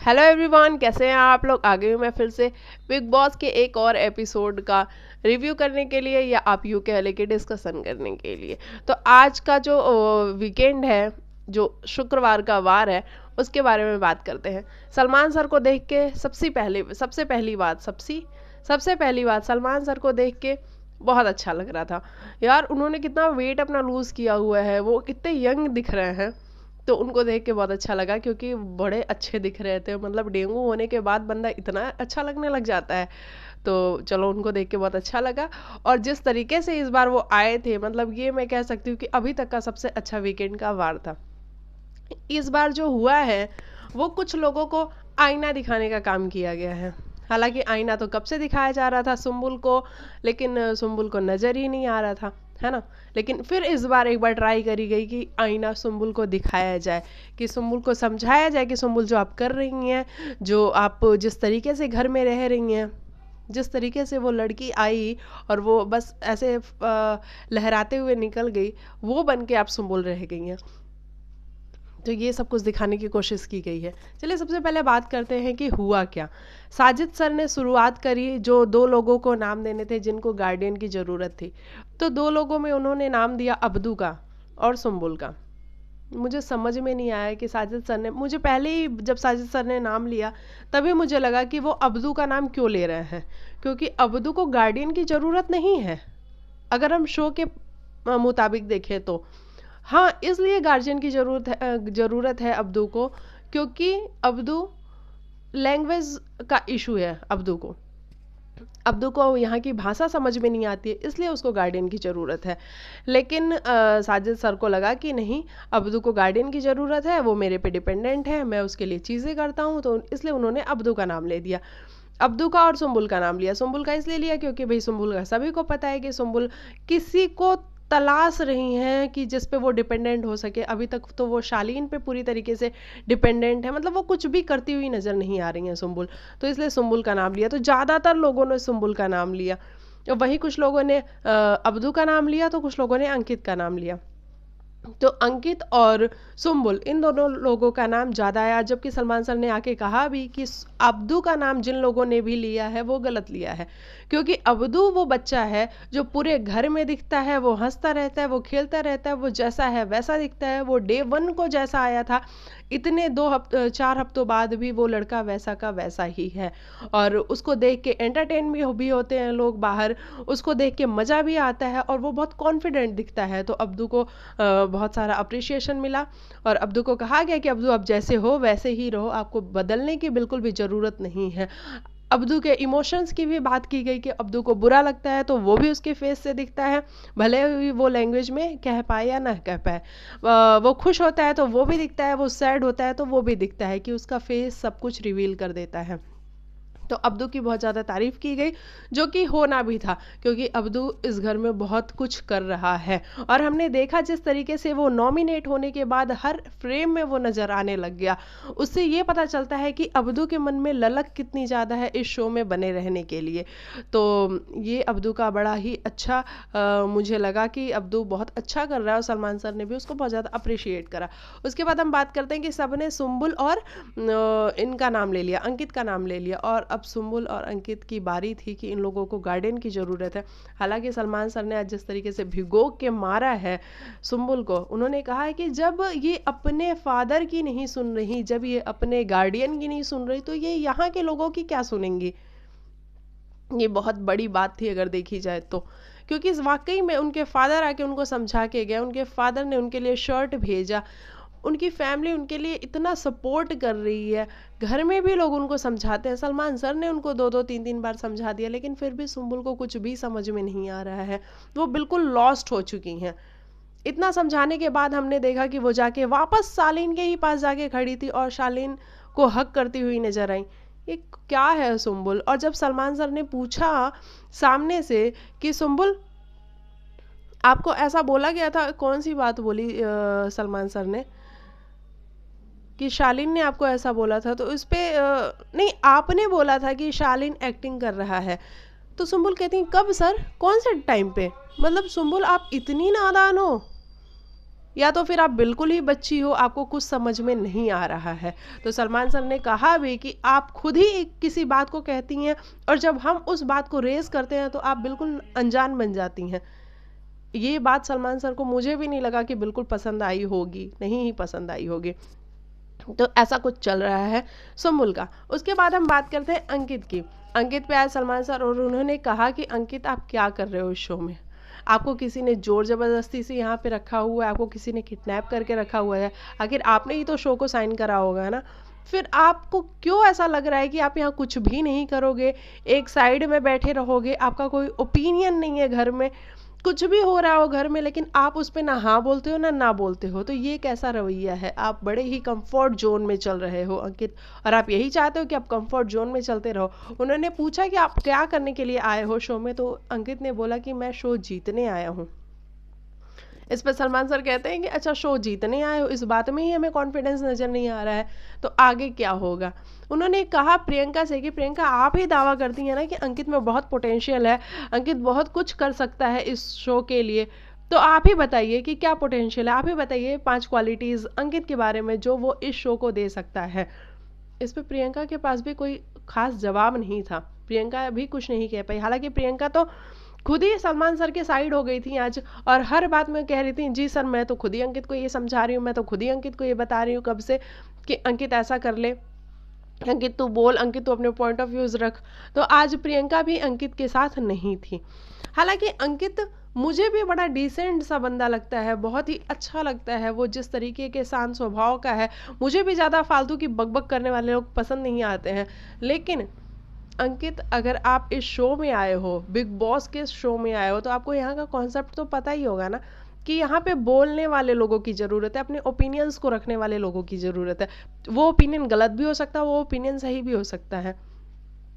Hello everyone, कैसे हैं आप लोग। आ गई हूँ मैं फिर से बिग बॉस के एक और एपिसोड का रिव्यू करने के लिए, या आप यूँ कह लें कि डिस्कशन करने के लिए। तो आज का जो वीकेंड है, जो शुक्रवार का वार है, उसके बारे में बात करते हैं। सलमान सर को देख के सबसे पहली बात सलमान सर को देख के बहुत अच्छा लग रहा था। यार, उन्होंने कितना वेट अपना लूज़ किया हुआ है, वो कितने यंग दिख रहे हैं। तो उनको देख के बहुत अच्छा लगा, क्योंकि बड़े अच्छे दिख रहे थे। मतलब डेंगू होने के बाद बंदा इतना अच्छा लगने लग जाता है। तो चलो, उनको देख के बहुत अच्छा लगा। और जिस तरीके से इस बार वो आए थे, मतलब ये मैं कह सकती हूँ कि अभी तक का सबसे अच्छा वीकेंड का वार था। इस बार जो हुआ है, वो कुछ लोगों को आईना दिखाने का काम किया गया है। हालांकि आईना तो कब से दिखाया जा रहा था सुम्बुल को, लेकिन सुम्बुल को नज़र ही नहीं आ रहा था, है ना। लेकिन फिर इस बार एक बार ट्राई करी गई कि आईना सुम्बुल को दिखाया जाए, कि सुम्बुल को समझाया जाए कि सुम्बुल, जो आप कर रही हैं, जो आप जिस तरीके से घर में रह रही हैं, जिस तरीके से वो लड़की आई और वो बस ऐसे लहराते हुए निकल गई, वो बन के आप सुम्बुल रह गई हैं। तो ये सब कुछ दिखाने की कोशिश की गई है। चलिए, सबसे पहले बात करते हैं कि हुआ क्या। साजिद सर ने शुरुआत करी, जो दो लोगों को नाम देने थे जिनको गार्डियन की ज़रूरत थी। तो दो लोगों में उन्होंने नाम दिया अब्दू का और सुम्बुल का। मुझे समझ में नहीं आया कि साजिद सर ने, मुझे पहले ही जब साजिद सर ने नाम लिया तभी मुझे लगा कि वो अब्दू का नाम क्यों ले रहे हैं, क्योंकि अब्दू को गार्डियन की ज़रूरत नहीं है। अगर हम शो के मुताबिक देखें तो हाँ, इसलिए गार्जियन की ज़रूरत है अब्दू को, क्योंकि अब्दू लैंग्वेज का इशू है। अब्दू को यहाँ की भाषा समझ में नहीं आती है, इसलिए उसको गार्डियन की ज़रूरत है। लेकिन साजिद सर को लगा कि नहीं, अब्दू को गार्डियन की ज़रूरत है, वो मेरे पे डिपेंडेंट है, मैं उसके लिए चीज़ें करता हूँ, तो इसलिए उन्होंने अब्दू का नाम ले दिया। अब्दू का और सुम्बुल का नाम लिया। सुम्बुल का इसलिए लिया क्योंकि भाई सुम्बुल का सभी को पता है कि सुम्बुल किसी को तलाश रही हैं कि जिस पे वो डिपेंडेंट हो सके। अभी तक तो वो शालीन पे पूरी तरीके से डिपेंडेंट है, मतलब वो कुछ भी करती हुई नज़र नहीं आ रही हैं सुम्बुल। तो इसलिए सुम्बुल का नाम लिया। तो ज़्यादातर लोगों ने सुम्बुल का नाम लिया, और वहीं कुछ लोगों ने अब्दू का नाम लिया, तो कुछ लोगों ने अंकित का नाम लिया। तो अंकित और सुम्बुल, इन दोनों लोगों का नाम ज़्यादा आया, जबकि सलमान सर ने आके कहा भी कि अब्दू का नाम जिन लोगों ने भी लिया है वो गलत लिया है। क्योंकि अब्दू वो बच्चा है जो पूरे घर में दिखता है, वो हंसता रहता है, वो खेलता रहता है, वो जैसा है वैसा दिखता है, वो डे वन को जैसा आया था, इतने 4 हफ्तों बाद भी वो लड़का वैसा का वैसा ही है। और उसको देख के एंटरटेन भी होते हैं लोग बाहर, उसको देख के मज़ा भी आता है, और वो बहुत कॉन्फिडेंट दिखता है। तो अब्दू को बहुत सारा अप्रिसिएशन मिला, और अब्दू को कहा गया कि अब्दू, आप जैसे हो वैसे ही रहो, आपको बदलने की बिल्कुल भी ज़रूरत नहीं है। अब्दू के इमोशंस की भी बात की गई कि अब्दू को बुरा लगता है तो वो भी उसके फेस से दिखता है, भले ही वो लैंग्वेज में कह पाए या ना कह पाए। वो खुश होता है तो वो भी दिखता है, वो सैड होता है तो वो भी दिखता है, कि उसका फेस सब कुछ रिवील कर देता है। तो अब्दू की बहुत ज़्यादा तारीफ़ की गई, जो कि होना भी था, क्योंकि अब्दू इस घर में बहुत कुछ कर रहा है। और हमने देखा जिस तरीके से वो नॉमिनेट होने के बाद हर फ्रेम में वो नज़र आने लग गया, उससे ये पता चलता है कि अब्दू के मन में ललक कितनी ज़्यादा है इस शो में बने रहने के लिए। तो ये अब्दू का बड़ा ही अच्छा मुझे लगा कि अब्दू बहुत अच्छा कर रहा है, और सलमान सर ने भी उसको बहुत ज़्यादा अप्रिशिएट करा। उसके बाद हम बात करते हैं कि सब ने सुम्बुल और इनका नाम ले लिया, अंकित का नाम ले लिया, और अब सुम्बुल और अंकित की बारी थी कि इन लोगों को गार्डियन की ज़रूरत है। हालांकि सलमान सर ने आज जिस तरीके से भिगो के मारा है सुम्बुल को, उन्होंने कहा है कि जब ये अपने फादर की नहीं सुन रही, जब ये अपने गार्डियन की नहीं सुन रही, तो ये यहाँ के लोगों की क्या सुनेंगी। ये बहुत बड़ी बात थी अगर देखी जाए तो, क्योंकि इस वाकई में उनके फादर आके उनको समझा के गए, उनके फादर ने उनके लिए शर्ट भेजा, उनकी फैमिली उनके लिए इतना सपोर्ट कर रही है, घर में भी लोग उनको समझाते हैं। सलमान सर ने उनको 2-2 3-3 बार समझा दिया, लेकिन फिर भी सुम्बुल को कुछ भी समझ में नहीं आ रहा है, वो बिल्कुल लॉस्ट हो चुकी हैं। इतना समझाने के बाद हमने देखा कि वो जाके वापस शालीन के ही पास जाके खड़ी थी, और शालीन को हक करती हुई नजर आई। ये क्या है सुम्बुल। और जब सलमान सर ने पूछा सामने से कि सुम्बुल, आपको ऐसा बोला गया था, कौन सी बात बोली सलमान सर ने, कि शालीन ने आपको ऐसा बोला था, तो इस पे नहीं, आपने बोला था कि शालीन एक्टिंग कर रहा है। तो सुम्बुल कहती, कब सर, कौन से टाइम पे, मतलब सुम्बुल आप इतनी नादान हो। या तो फिर आप बिल्कुल ही बच्ची हो, आपको कुछ समझ में नहीं आ रहा है। तो सलमान सर ने कहा भी कि आप खुद ही किसी बात को कहती हैं और जब हम उस बात को रेज करते हैं तो आप बिल्कुल अनजान बन जाती हैं। ये बात सलमान सर को मुझे भी नहीं लगा कि बिल्कुल पसंद आई होगी, नहीं ही पसंद आई होगी। तो ऐसा कुछ चल रहा है सुम्बुल का। उसके बाद हम बात करते हैं अंकित की। अंकित पे आए सलमान सर और उन्होंने कहा कि अंकित आप क्या कर रहे हो इस शो में, आपको किसी ने जोर जबरदस्ती से यहाँ पे रखा हुआ है, आपको किसी ने किडनैप करके रखा हुआ है, आखिर आपने ही तो शो को साइन करा होगा ना, फिर आपको क्यों ऐसा लग रहा है कि आप यहाँ कुछ भी नहीं करोगे, एक साइड में बैठे रहोगे, आपका कोई ओपिनियन नहीं है घर में, कुछ भी हो रहा हो घर में लेकिन आप उस पर ना हाँ बोलते हो ना ना बोलते हो। तो ये कैसा रवैया है, आप बड़े ही कंफर्ट जोन में चल रहे हो अंकित, और आप यही चाहते हो कि आप कंफर्ट जोन में चलते रहो। उन्होंने पूछा कि आप क्या करने के लिए आए हो शो में, तो अंकित ने बोला कि मैं शो जीतने आया हूँ। इस पर सलमान सर कहते हैं कि अच्छा शो जीतने आए हो, इस बात में ही हमें कॉन्फिडेंस नजर नहीं आ रहा है, तो आगे क्या होगा। उन्होंने कहा प्रियंका से कि प्रियंका आप ही दावा करती हैं ना कि अंकित में बहुत पोटेंशियल है, अंकित बहुत कुछ कर सकता है इस शो के लिए, तो आप ही बताइए कि क्या पोटेंशियल है, आप ही बताइए 5 क्वालिटीज अंकित के बारे में जो वो इस शो को दे सकता है। इस पे प्रियंका के पास भी कोई खास जवाब नहीं था, प्रियंका भी कुछ नहीं कह पाई। हालांकि प्रियंका तो खुद ही सलमान सर के साइड हो गई थी आज, और हर बात में कह रही थी जी सर मैं तो खुद ही अंकित को ये समझा रही हूँ, मैं तो खुद ही अंकित को ये बता रही हूँ कब से कि अंकित ऐसा कर ले, अंकित तू बोल, अंकित तू अपने पॉइंट ऑफ व्यूज रख। तो आज प्रियंका भी अंकित के साथ नहीं थी। हालांकि अंकित मुझे भी बड़ा डिसेंट सा बंदा लगता है, बहुत ही अच्छा लगता है वो जिस तरीके के शांत स्वभाव का है। मुझे भी ज़्यादा फालतू की बकबक करने वाले लोग पसंद नहीं आते हैं। लेकिन अंकित अगर आप इस शो में आए हो, बिग बॉस के शो में आए हो, तो आपको यहाँ का कॉन्सेप्ट तो पता ही होगा ना कि यहाँ पे बोलने वाले लोगों की ज़रूरत है, अपने ओपिनियंस को रखने वाले लोगों की ज़रूरत है। वो ओपिनियन गलत भी हो सकता है, वो ओपिनियन सही भी हो सकता है,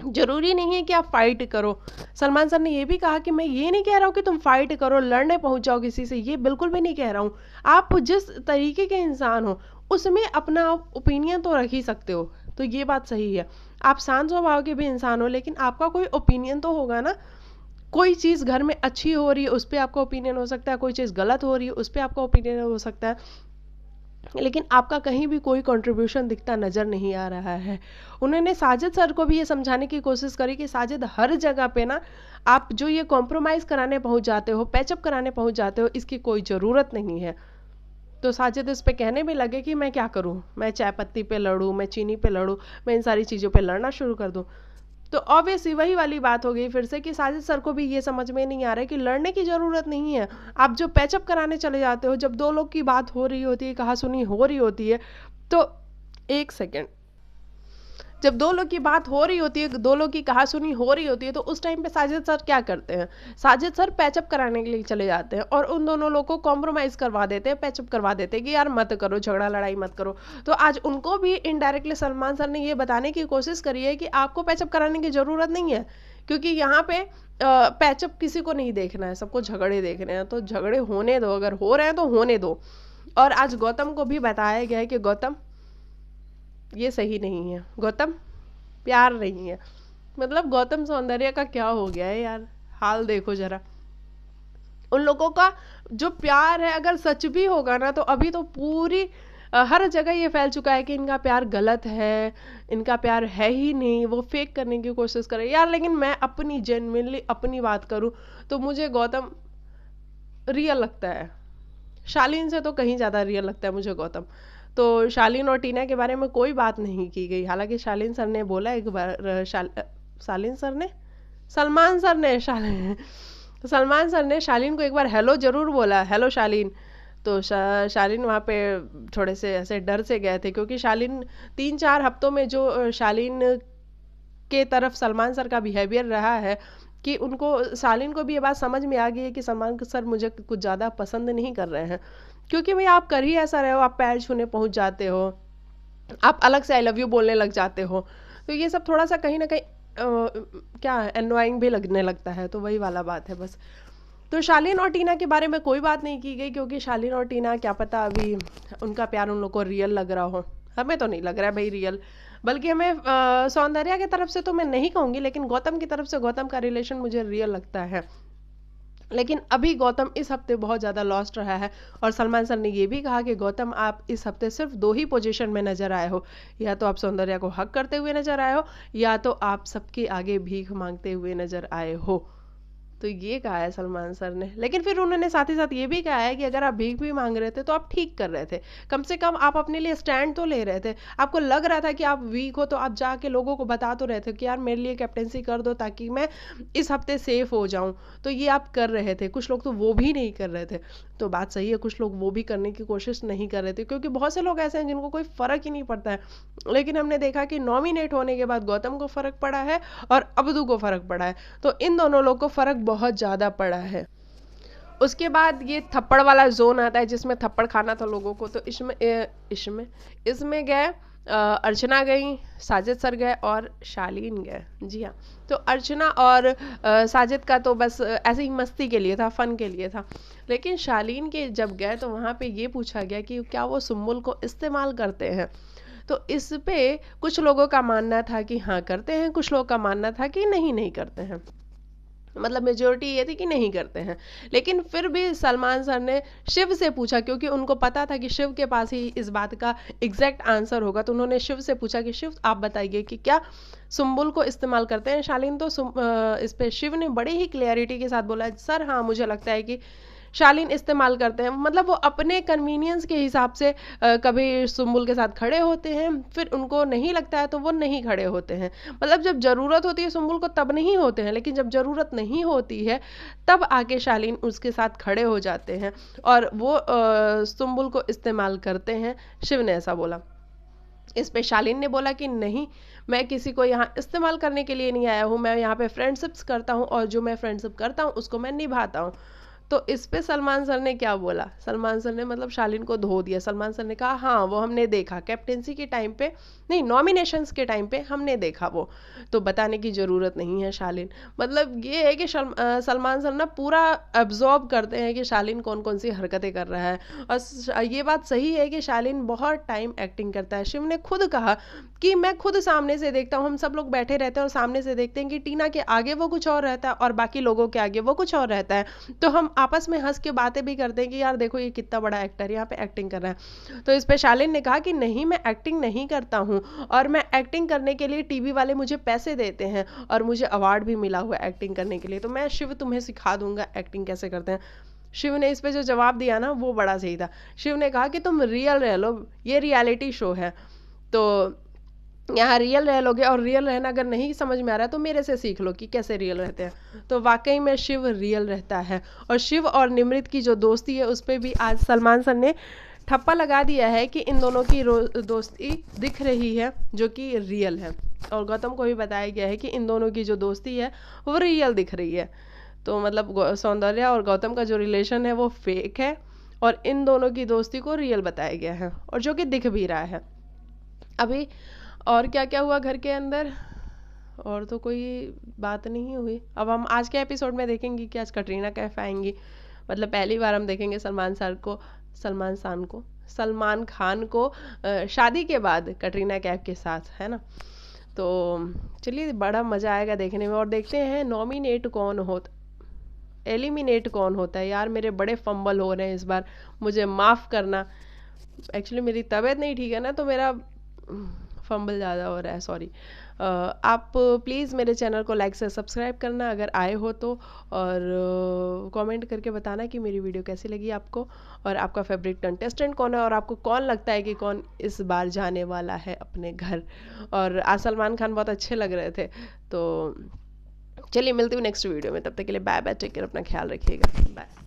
जरूरी नहीं है कि आप फाइट करो। सलमान सर ने ये भी कहा कि मैं ये नहीं कह रहा हूँ कि तुम फाइट करो, लड़ने पहुंच जाओ किसी से, ये बिल्कुल भी नहीं कह रहा हूँ। आप जिस तरीके के इंसान हो उसमें अपना ओपिनियन तो रख ही सकते हो, तो ये बात सही है। आप शांत स्वभाव के भी इंसान हो लेकिन आपका कोई ओपिनियन तो होगा ना। कोई चीज़ घर में अच्छी हो रही है उस पर आपका ओपिनियन हो सकता है, कोई चीज़ गलत हो रही है उस पर आपका ओपिनियन हो सकता है, लेकिन आपका कहीं भी कोई कंट्रीब्यूशन दिखता नजर नहीं आ रहा है। उन्होंने साजिद सर को भी ये समझाने की कोशिश करी कि साजिद हर जगह पे ना आप जो ये कॉम्प्रोमाइज़ कराने पहुंच जाते हो, पैचअप कराने पहुंच जाते हो, इसकी कोई ज़रूरत नहीं है। तो साजिद इस पे कहने भी लगे कि मैं क्या करूं, मैं चाय पत्ती पे लड़ूं, मैं चीनी पे लड़ूं, मैं इन सारी चीज़ों पे लड़ना शुरू कर दूं। तो ऑब्वियसली वही वाली बात हो गई फिर से कि साजिद सर को भी ये समझ में नहीं आ रहा है कि लड़ने की ज़रूरत नहीं है। आप जो पैचअप कराने चले जाते हो, जब दो लोग की बात हो रही होती है, कहा सुनी हो रही होती है, तो एक सेकेंड, जब दो लोग की बात हो रही होती है, दो लोग की कहा सुनी हो रही होती है, तो उस टाइम पे साजिद सर क्या करते हैं, साजिद सर पैचअप कराने के लिए चले जाते हैं और उन दोनों लोग को कॉम्प्रोमाइज करवा देते हैं, पैचअप करवा देते हैं कि यार मत करो, झगड़ा लड़ाई मत करो। तो आज उनको भी इनडायरेक्टली सलमान सर ने ये बताने की कोशिश करी है कि आपको पैचअप कराने की ज़रूरत नहीं है, क्योंकि यहाँ पे पैचअप किसी को नहीं देखना है, सबको झगड़े देखने हैं, तो झगड़े होने दो, अगर हो रहे हैं तो होने दो। और आज गौतम को भी बताया गया है कि गौतम ये सही नहीं है, गौतम प्यार नहीं है। मतलब गौतम सौंदर्य का क्या हो गया है यार, हाल देखो जरा। उन लोगों का जो प्यार है अगर सच भी होगा ना, तो अभी तो पूरी हर जगह ये फैल चुका है कि इनका प्यार गलत है, इनका प्यार है ही नहीं, वो फेक करने की कोशिश करे यार। लेकिन मैं अपनी जेन्युइनली अपनी बात करूं तो मुझे गौतम रियल लगता है, शालीन से तो कहीं ज़्यादा रियल लगता है मुझे गौतम। तो शालीन और टीना के बारे में कोई बात नहीं की गई, हालांकि शालीन सर ने बोला एक बार, शालीन सर ने, सलमान सर ने, सलमान सर ने शालीन को एक बार हेलो जरूर बोला, हेलो शालीन। तो शालीन वहाँ पे थोड़े से ऐसे डर से गए थे, क्योंकि शालीन 3-4 हफ्तों में जो शालीन के तरफ सलमान सर का बिहेवियर रहा है कि उनको, शालीन को भी ये बात समझ में आ गई है कि सलमान सर मुझे कुछ ज़्यादा पसंद नहीं कर रहे हैं, क्योंकि भाई आप कर ही ऐसा रहे हो, आप पैर छूने पहुंच जाते हो, आप अलग से आई लव यू बोलने लग जाते हो, तो ये सब थोड़ा सा कहीं ना कहीं क्या एनोइंग भी लगने लगता है, तो वही वाला बात है बस। तो शालीन और टीना के बारे में कोई बात नहीं की गई, क्योंकि शालीन और टीना क्या पता अभी उनका प्यार उन लोग को रियल लग रहा हो, हमें तो नहीं लग रहा है भाई रियल। बल्कि हमें सौंदर्या की तरफ से तो मैं नहीं कहूँगी, लेकिन गौतम की तरफ से गौतम का रिलेशन मुझे रियल लगता है। लेकिन अभी गौतम इस हफ्ते बहुत ज़्यादा लॉस्ट रहा है, और सलमान सर ने ये भी कहा कि गौतम आप इस हफ्ते सिर्फ 2 ही पोजीशन में नजर आए हो, या तो आप सौंदर्या को हक करते हुए नजर आए हो, या तो आप सबके आगे भीख मांगते हुए नजर आए हो। तो ये कहा है सलमान सर ने। लेकिन फिर उन्होंने साथ ही साथ ये भी कहा है कि अगर आप भीख भी मांग रहे थे तो आप ठीक कर रहे थे, कम से कम आप अपने लिए स्टैंड तो ले रहे थे। आपको लग रहा था कि आप वीक हो तो आप जाके लोगों को बता तो रहे थे कि यार मेरे लिए कैप्टेंसी कर दो ताकि मैं इस हफ्ते सेफ हो जाऊं, तो ये आप कर रहे थे। कुछ लोग तो वो भी नहीं कर रहे थे। तो बात सही है, कुछ लोग वो भी करने की कोशिश नहीं कर रहे थे, क्योंकि बहुत से लोग ऐसे हैं जिनको कोई फर्क ही नहीं पड़ता है। लेकिन हमने देखा कि नॉमिनेट होने के बाद गौतम को फर्क पड़ा है और अब्दू को फर्क पड़ा है, तो इन दोनों लोग को फर्क बहुत ज्यादा पड़ा है। उसके बाद ये थप्पड़ वाला जोन आता है जिसमें थप्पड़ खाना था लोगों को। तो इसमें इसमें गए अर्चना गई, साजिद सर गए और शालीन गए। जी हाँ, तो अर्चना और साजिद का तो बस ऐसे ही मस्ती के लिए था, फन के लिए था। लेकिन शालीन के जब गए तो वहाँ पे ये पूछा गया कि क्या वो सुम्बुल को इस्तेमाल करते हैं। तो इस पे कुछ लोगों का मानना था कि हाँ करते हैं, कुछ लोगों का मानना था कि नहीं नहीं करते हैं। मतलब मेजोरिटी ये थी कि नहीं करते हैं। लेकिन फिर भी सलमान सर ने शिव से पूछा, क्योंकि उनको पता था कि शिव के पास ही इस बात का एग्जैक्ट आंसर होगा। तो उन्होंने शिव से पूछा कि शिव आप बताइए कि क्या सुम्बुल को इस्तेमाल करते हैं शालीन। तो इस पे शिव ने बड़े ही क्लियरिटी के साथ बोला, सर हाँ मुझे लगता है कि शालीन इस्तेमाल करते हैं। मतलब वो अपने कन्वीनियंस के हिसाब से कभी सुम्बुल के साथ खड़े होते हैं, फिर उनको नहीं लगता है तो वो नहीं खड़े होते हैं। मतलब जब जरूरत होती है सुम्बुल को तब नहीं होते हैं, लेकिन जब जरूरत नहीं होती है तब आके शालीन उसके साथ खड़े हो जाते हैं और वो सुम्बुल को इस्तेमाल करते हैं। शिव ने ऐसा बोला। इस पे शालीन ने बोला कि नहीं, मैं किसी को यहाँ इस्तेमाल करने के लिए नहीं आया हूँ, मैं यहाँ पे फ्रेंडशिप्स करता हूँ और जो मैं फ्रेंडशिप करता हूँ उसको मैं निभाता हूँ। तो इस पे सलमान सर ने क्या बोला, सलमान सर ने मतलब शालीन को धो दिया। सलमान सर ने कहा हाँ वो हमने देखा कैप्टेंसी के टाइम पे, नहीं नॉमिनेशंस के टाइम पे हमने देखा, वो तो बताने की ज़रूरत नहीं है शालीन। मतलब ये है कि सलमान सर ना पूरा एब्जॉर्ब करते हैं कि शालीन कौन कौन सी हरकतें कर रहा है। और ये बात सही है कि शालीन बहुत टाइम एक्टिंग करता है। शिव ने खुद कहा कि मैं खुद सामने से देखता हूँ, हम सब लोग बैठे रहते हैं और सामने से देखते हैं कि टीना के आगे वो कुछ और रहता है और बाकी लोगों के आगे वो कुछ और रहता है। तो हम आपस में हंस के बातें भी करते हैं कि यार देखो ये कितना बड़ा एक्टर यहाँ पे एक्टिंग कर रहा है। तो इस पे शालीन ने कहा कि नहीं मैं एक्टिंग नहीं करता हूँ, और मैं एक्टिंग करने के लिए टीवी वाले मुझे पैसे देते हैं और मुझे अवार्ड भी मिला हुआ है एक्टिंग करने के लिए, तो मैं शिव तुम्हें सिखा दूंगा एक्टिंग कैसे करते हैं। शिव ने इस पे जो जवाब दिया ना वो बड़ा सही था। शिव ने कहा कि तुम रियल रह लो, ये रियलिटी शो है, तो यहाँ रियल रह लोगे, और रियल रहना अगर नहीं समझ में आ रहा है तो मेरे से सीख लो कि कैसे रियल रहते हैं। तो वाकई में शिव रियल रहता है। और शिव और निमृत की जो दोस्ती है उस पर भी आज सलमान सर ने ठप्पा लगा दिया है कि इन दोनों की दोस्ती दिख रही है जो कि रियल है, और गौतम को भी बताया गया है कि इन दोनों की जो दोस्ती है वो रियल दिख रही है। तो मतलब सौंदर्या और गौतम का जो रिलेशन है वो फेक है और इन दोनों की दोस्ती को रियल बताया गया है, और जो कि दिख भी रहा है। अभी और क्या क्या हुआ घर के अंदर, और तो कोई बात नहीं हुई। अब हम आज के एपिसोड में देखेंगे कि आज कटरीना कैफ आएंगी। मतलब पहली बार हम देखेंगे सलमान खान को शादी के बाद कटरीना कैफ के साथ, है ना। तो चलिए बड़ा मज़ा आएगा देखने में, और देखते हैं एलिमिनेट कौन होता है। यार मेरे बड़े फंबल हो रहे हैं इस बार, मुझे माफ़ करना। एक्चुअली मेरी तबीयत नहीं ठीक है ना, तो मेरा फंबल ज़्यादा हो रहा है, सॉरी। आप प्लीज़ मेरे चैनल को लाइक से सब्सक्राइब करना अगर आए हो तो, और कमेंट करके बताना कि मेरी वीडियो कैसी लगी आपको, और आपका फेवरेट कंटेस्टेंट कौन है, और आपको कौन लगता है कि कौन इस बार जाने वाला है अपने घर। और आज सलमान खान बहुत अच्छे लग रहे थे। तो चलिए मिलती हूँ नेक्स्ट वीडियो में, तब तक के लिए बाय बाय, टेक केयर, अपना ख्याल रखिएगा, बाय।